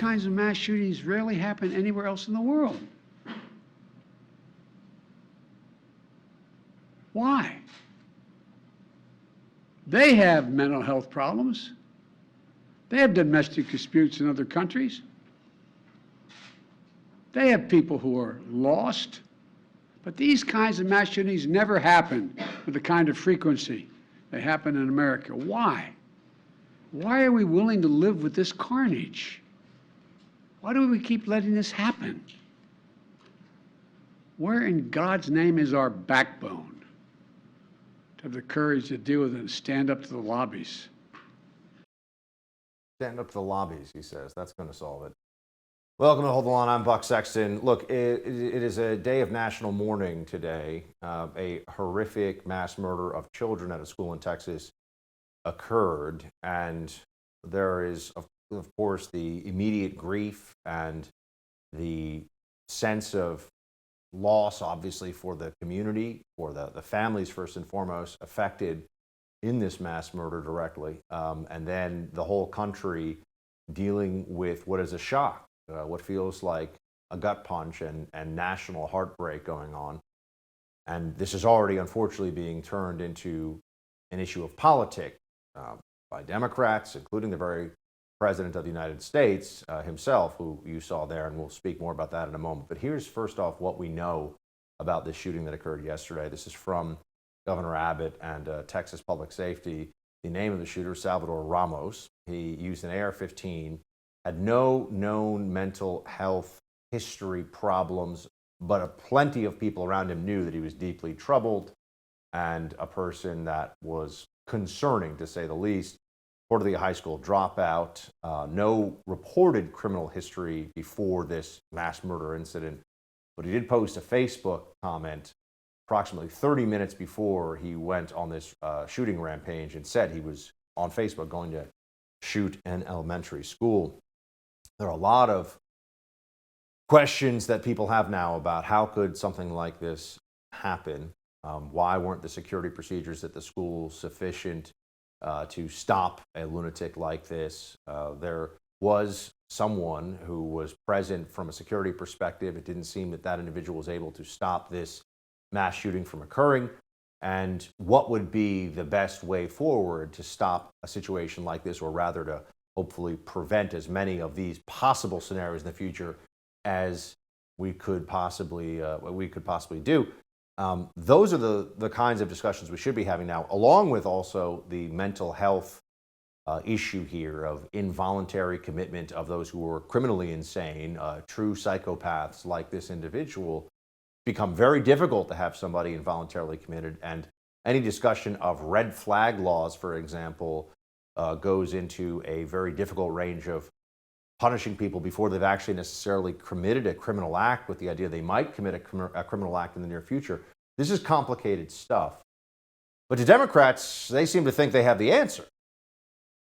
kinds of mass shootings rarely happen anywhere else in the world. Why? They have mental health problems. They have domestic disputes in other countries. They have people who are lost. But these kinds of mass shootings never happen with the kind of frequency they happen in America. Why? Why are we willing to live with this carnage? Why do we keep letting this happen? Where in God's name is our backbone to have the courage to deal with it and stand up to the lobbies? Stand up to the lobbies, he says. That's going to solve it. Welcome to Hold the Line. I'm Buck Sexton. Look, it is a day of national mourning today. A horrific mass murder of children at a school in Texas occurred, and there is, of course, the immediate grief and the sense of loss, obviously, for the community, for the families, first and foremost, affected in this mass murder directly, and then the whole country dealing with what is a shock. What feels like a gut punch and national heartbreak going on. And this is already, unfortunately, being turned into an issue of politics by Democrats, including the very President of the United States himself, who you saw there, and we'll speak more about that in a moment. But here's first off what we know about this shooting that occurred yesterday. This is from Governor Abbott and Texas Public Safety. The name of the shooter, Salvador Ramos. He used an AR-15, had no known mental health history problems, but plenty of people around him knew that he was deeply troubled and a person that was concerning, to say the least. Reportedly a high school dropout, no reported criminal history before this mass murder incident, but he did post a Facebook comment approximately 30 minutes before he went on this shooting rampage and said he was on Facebook going to shoot an elementary school. There are a lot of questions that people have now about how could something like this happen? Why weren't the security procedures at the school sufficient to stop a lunatic like this? There was someone who was present from a security perspective. It didn't seem that that individual was able to stop this mass shooting from occurring. And what would be the best way forward to stop a situation like this, or rather to hopefully prevent as many of these possible scenarios in the future as we could possibly do. Those are the kinds of discussions we should be having now, along with also the mental health issue here of involuntary commitment of those who are criminally insane, true psychopaths like this individual. Become very difficult to have somebody involuntarily committed, and any discussion of red flag laws, for example, goes into a very difficult range of punishing people before they've actually necessarily committed a criminal act, with the idea they might commit a criminal act in the near future. This is complicated stuff. But to Democrats, they seem to think they have the answer.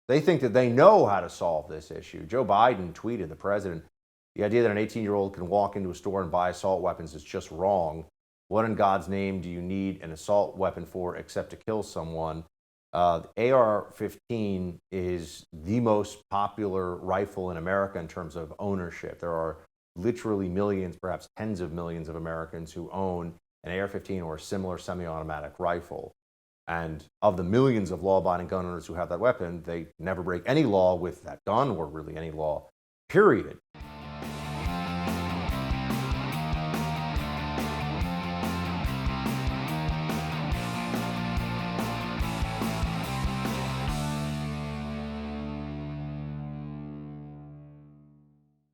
They think that they know how to solve this issue. Joe Biden tweeted, the president, the idea that an 18-year-old can walk into a store and buy assault weapons is just wrong. What in God's name do you need an assault weapon for except to kill someone? AR-15 is the most popular rifle in America in terms of ownership. There are literally millions, perhaps tens of millions of Americans who own an AR-15 or a similar semi-automatic rifle. And of the millions of law-abiding gun owners who have that weapon, they never break any law with that gun, or really any law, period.